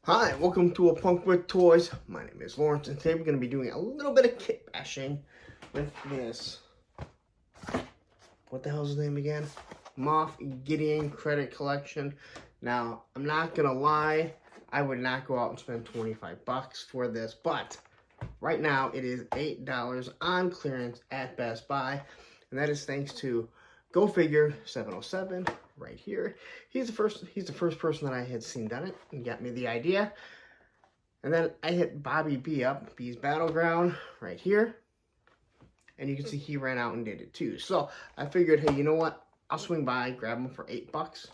Hi, welcome to A Punk with Toys. My name is Lawrence, and today we're going to be doing a little bit of kit bashing with this. What the hell's his name again? Moff Gideon credit collection. Now, I'm not going to lie, I would not go out and spend 25 bucks for this, but right now it is $8 on clearance at Best Buy, and that is thanks to Go Figure 707 right here. He's the first person that I had seen done it and got me the idea. And then I hit Bobby B up, B's Battleground right here. And you can see he ran out and did it too. So I figured, hey, you know what? I'll swing by, grab them for $8.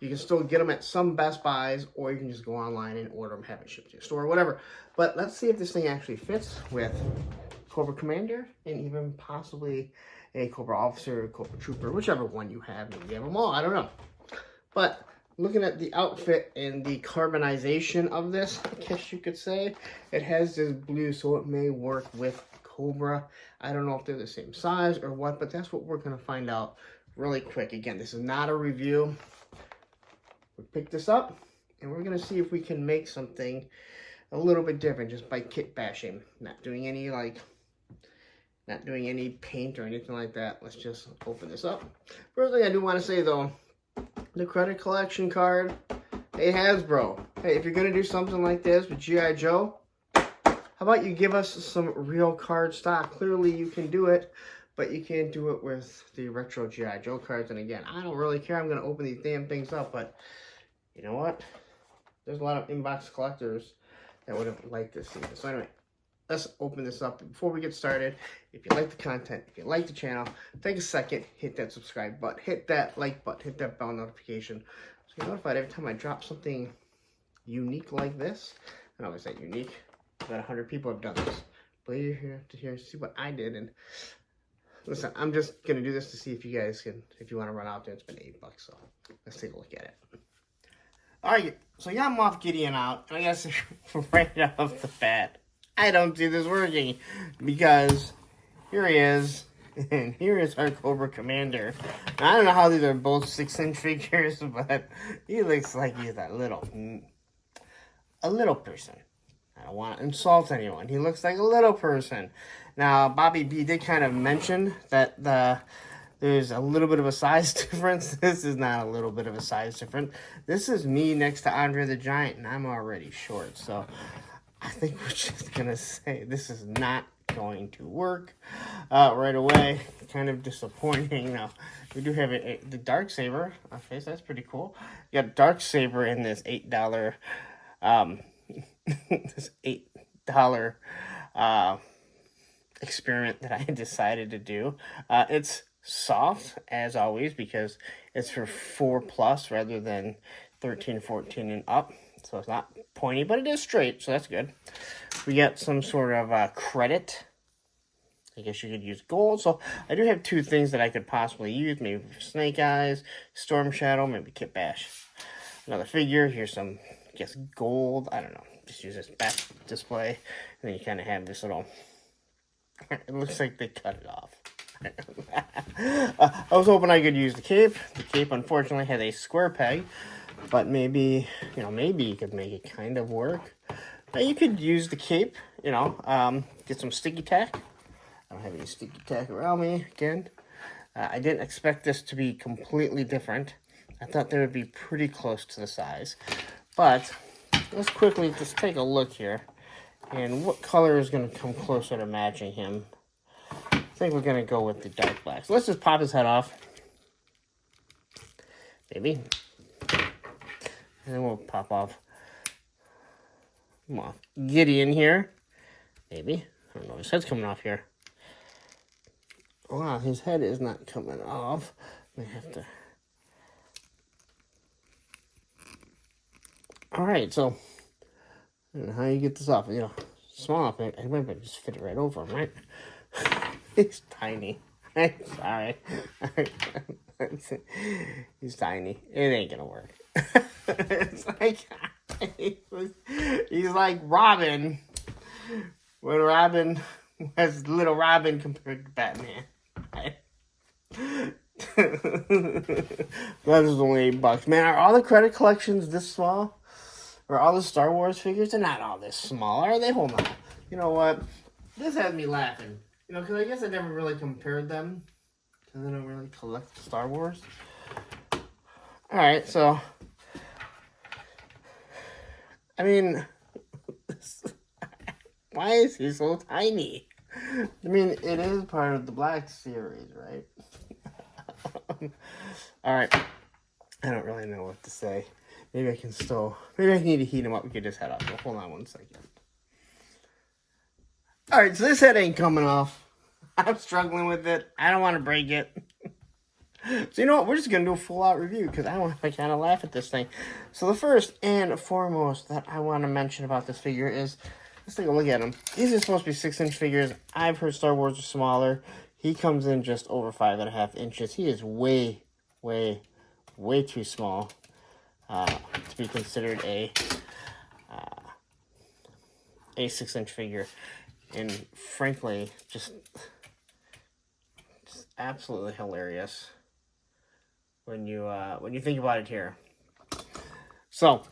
You can still get them at some Best Buys, or you can just go online and order them, have it shipped to your store, whatever. But let's see if this thing actually fits with Cobra Commander and even possibly a Cobra Officer, Cobra Trooper, whichever one you have. Maybe you have them all, I don't know. But looking at the outfit and the carbonization of this, I guess you could say, it has this blue, so it may work with Cobra. I don't know if they're the same size or what, but that's what we're going to find out really quick. Again, this is not a review. We picked this up, and we're going to see if we can make something a little bit different just by kit bashing. Not doing any, paint or anything like that. Let's just open this up. First thing I do want to say, though, the credit collection card. Hey, Hasbro. Hey, if you're going to do something like this with G.I. Joe, how about you give us some real card stock? Clearly, you can do it, but you can't do it with the retro G.I. Joe cards. And again, I don't really care. I'm going to open these damn things up, but you know what? There's a lot of inbox collectors that would have liked to see this. So anyway, let's open this up. Before we get started, if you like the content, if you like the channel, take a second, hit that subscribe button, hit that like button, hit that bell notification, so you're notified every time I drop something unique like this. I always say unique. About 100 people have done this. But you're here to see what I did. And listen, I'm just going to do this to see if you guys can, if you want to run out there and spend $8. So let's take a look at it. All right, so you got Moff Gideon out. And I guess right off the bat, I don't see this working, because here he is, and here is our Cobra Commander. Now, I don't know how these are both 6-inch figures, but he looks like he's a little person. I don't want to insult anyone. He looks like a little person. Now, Bobby B did kind of mention that there's a little bit of a size difference. This is not a little bit of a size difference. This is me next to Andre the Giant, and I'm already short, so I think we're just going to say this is not going to work right away. Kind of disappointing. Now, we do have the Darksaber. Okay, so that's pretty cool. You got Darksaber in this $8, this $8 experiment that I decided to do. It's soft, as always, because it's for 4+ rather than 13, 14, and up. So it's not pointy, but it is straight, so that's good. We got some sort of credit. I guess you could use gold. So I do have two things that I could possibly use. Maybe Snake Eyes, Storm Shadow, maybe Kit Bash. Another figure. Here's some, I guess, gold. I don't know. Just use this back display. And then you kind of have this little... It looks like they cut it off. I was hoping I could use the cape. The cape, unfortunately, had a square peg. But maybe, maybe you could make it kind of work. Now, you could use the cape, get some sticky tack. I don't have any sticky tack around me, again. I didn't expect this to be completely different. I thought they would be pretty close to the size. But let's quickly just take a look here. And what color is going to come closer to matching him? I think we're going to go with the dark black. So let's just pop his head off. Maybe. And then we'll pop off Moff Gideon here. Maybe. I don't know. His head's coming off here. Wow, his head is not coming off. I have to... Alright, so... I don't know how you get this off. Small. I might just fit it right over him, right? He's tiny. I'm sorry. He's tiny. It ain't gonna work. It's like he's like Robin. When Robin was little Robin compared to Batman. That is only $8. Man, are all the credit collections this small? or all the Star Wars figures, they're not all this small, are they? Hold on. You know what? This has me laughing. You know, because I guess I never really compared them. Because I don't really collect Star Wars. Alright, so... I mean... why is he so tiny? I mean, it is part of the Black series, right? Alright. I don't really know what to say. Maybe I can still... maybe I need to heat him up and get his head off. So hold on one second. Alright, so this head ain't coming off. I'm struggling with it. I don't want to break it. So you know what? We're just going to do a full-out review because I want to kind of laugh at this thing. So the first and foremost that I want to mention about this figure is, let's take a look at him. These are supposed to be 6-inch figures. I've heard Star Wars are smaller. He comes in just over 5.5 inches. He is way, way, way too small to be considered a 6-inch figure. And frankly, just absolutely hilarious when you think about it here. So,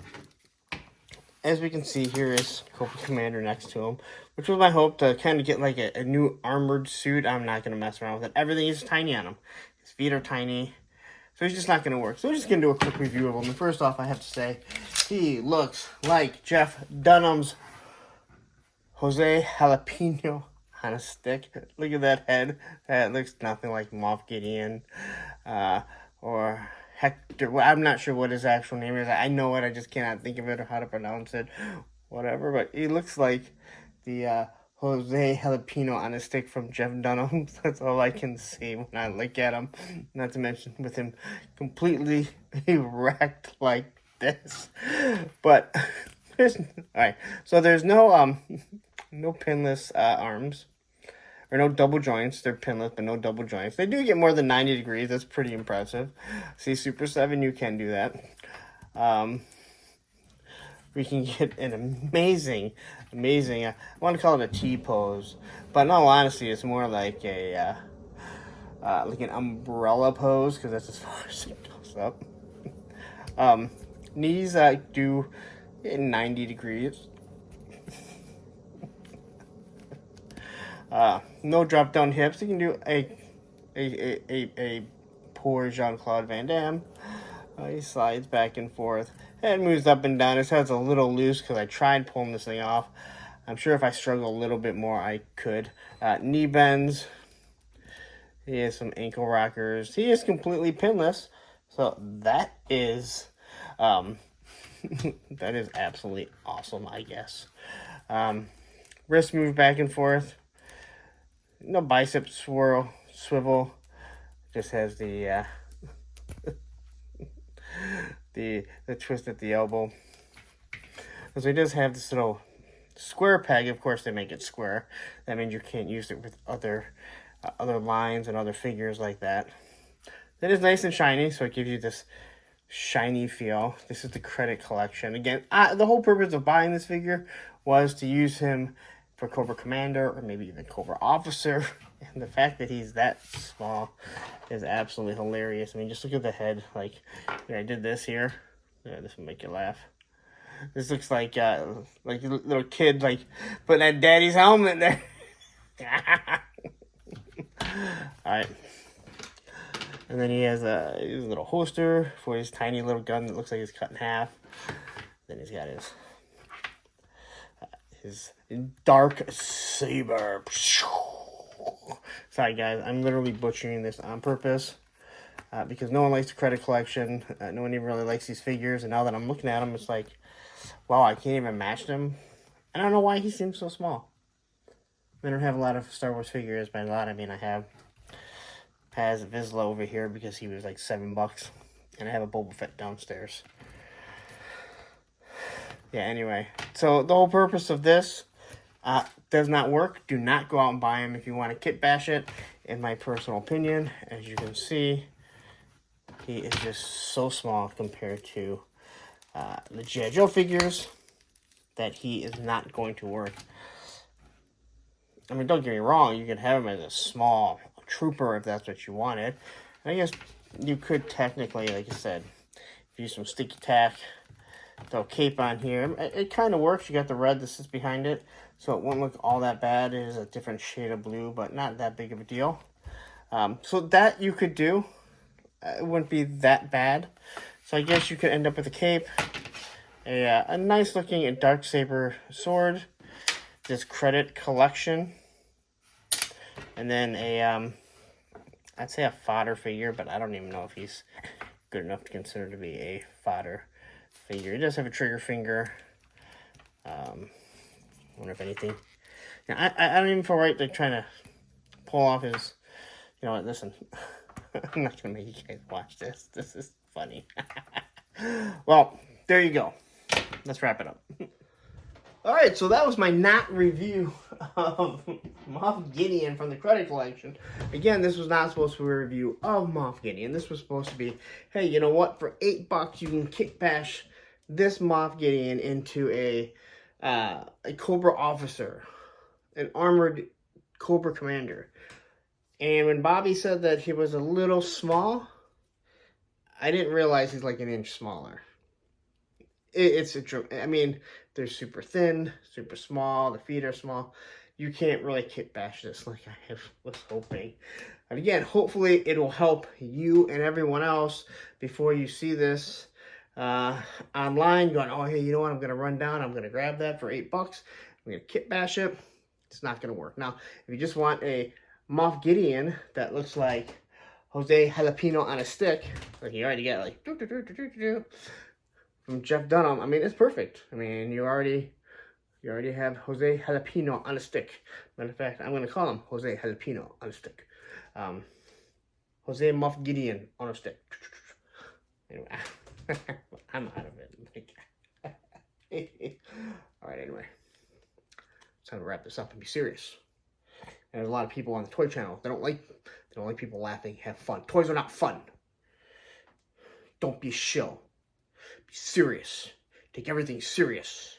as we can see, here is Cobra Commander next to him, which was my hope to kind of get like a new armored suit. I'm not going to mess around with it. Everything is tiny on him. His feet are tiny, so he's just not going to work. So we're just going to do a quick review of him. And first off, I have to say, he looks like Jeff Dunham's Jose Jalapeno on a stick. Look at that head. That looks nothing like Moff Gideon. Or Hector. Well, I'm not sure what his actual name is. I know it. I just cannot think of it or how to pronounce it. Whatever. But he looks like the Jose Jalapeno on a stick from Jeff Dunham. That's all I can see when I look at him. Not to mention with him completely erect like this. But all right. So there's no no pinless arms. Or no double joints. They're pinless, but no double joints. They do get more than 90 degrees. That's pretty impressive. See, Super 7, you can do that. We can get an amazing, I want to call it a T-pose. But in all honesty, it's more like a like an umbrella pose, because that's as far as it goes up. Knees do 90 degrees. No drop down hips. You can do a poor Jean-Claude Van Damme. He slides back and forth. Head moves up and down. His head's a little loose because I tried pulling this thing off. I'm sure if I struggle a little bit more, I could. Knee bends. He has some ankle rockers. He is completely pinless. So that is that is absolutely awesome, I guess. Wrist move back and forth. No bicep swivel. Just has the the twist at the elbow. So he does have this little square peg. Of course, they make it square. That means you can't use it with other lines and other figures like that. It is nice and shiny, so it gives you this shiny feel. This is the credit collection. Again, the whole purpose of buying this figure was to use him for Cobra Commander or maybe even Cobra Officer. And the fact that he's that small is absolutely hilarious. I mean, just look at the head. Like, I did this here. Yeah, this will make you laugh. This looks like a little kid, like, putting that daddy's helmet there. Alright. And then he has his little holster for his tiny little gun that looks like it's cut in half. Then he's got his dark saber. Sorry guys, I'm literally butchering this on purpose because no one likes the credit collection. No one even really likes these figures, and now that I'm looking at them, it's like, wow, I can't even match them. I don't know why he seems so small. I don't have a lot of Star Wars figures. By a lot, I mean I have Paz Vizsla over here because he was like $7, and I have a Boba Fett downstairs. Yeah, anyway, so the whole purpose of this does not work. Do not go out and buy them if you want to kit bash it, in my personal opinion. As you can see, he is just so small compared to the G.I. Joe figures that he is not going to work. I mean, don't get me wrong, you could have him as a small trooper if that's what you wanted. And I guess you could technically, like I said, if you use some sticky tack, throw a cape on here. It kind of works. You got the red that sits behind it, so it won't look all that bad. It is a different shade of blue, but not that big of a deal. So that you could do. It wouldn't be that bad. So I guess you could end up with a cape, a nice looking Darksaber sword, this credit collection, and then I'd say a fodder figure, but I don't even know if he's good enough to consider to be a fodder figure. He does have a trigger finger. I wonder if anything. Now, I don't even feel right like trying to pull off his. You know what? Listen, I'm not gonna make you guys watch this. This is funny. Well, there you go. Let's wrap it up. All right, so that was my not review of Moff Gideon from the credit collection. Again, this was not supposed to be a review of Moff Gideon. This was supposed to be, hey, you know what? For $8, you can kick bash this Moff Gideon into a Cobra officer, an armored Cobra commander. And when Bobby said that he was a little small, I didn't realize he's like an inch smaller. I mean, they're super thin, super small. The feet are small. You can't really kick bash this like I was hoping. And again, hopefully it will help you and everyone else before you see this online going, oh, hey, you know what? I'm going to run down. I'm going to grab that for $8. I'm going to kick bash it. It's not going to work. Now, if you just want a Moff Gideon that looks like Jose Jalapeno on a stick, like you already get like from Jeff Dunham. I mean, it's perfect. I mean, you already have Jose Jalapeno on a stick. Matter of fact, I'm going to call him Jose Jalapeno on a stick. Jose Moff Gideon on a stick. Anyway, I'm out of it. All right, anyway. It's time to wrap this up and be serious. And there's a lot of people on the toy channel. They don't like people laughing, have fun. Toys are not fun. Don't be a shill. Be serious. Take everything serious.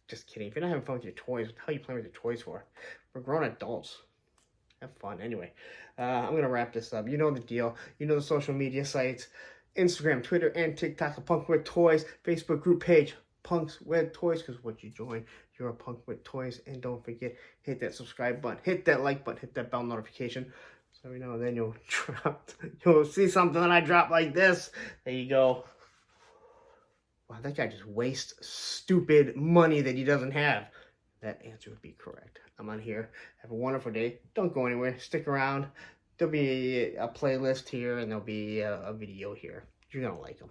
Just kidding. If you're not having fun with your toys, what the hell are you playing with your toys for? We're grown adults. Have fun. Anyway, I'm going to wrap this up. You know the deal. You know the social media sites. Instagram, Twitter, and TikTok. Punk with Toys. Facebook group page. Punks with Toys. Because once you join, you're a Punk with Toys. And don't forget, hit that subscribe button. Hit that like button. Hit that bell notification. So every now and then you'll see something that I drop like this. There you go. Wow, that guy just wastes stupid money that he doesn't have. That answer would be correct. I'm on here. Have a wonderful day. Don't go anywhere. Stick around. There'll be a playlist here, and there'll be a video here. You're going to like them.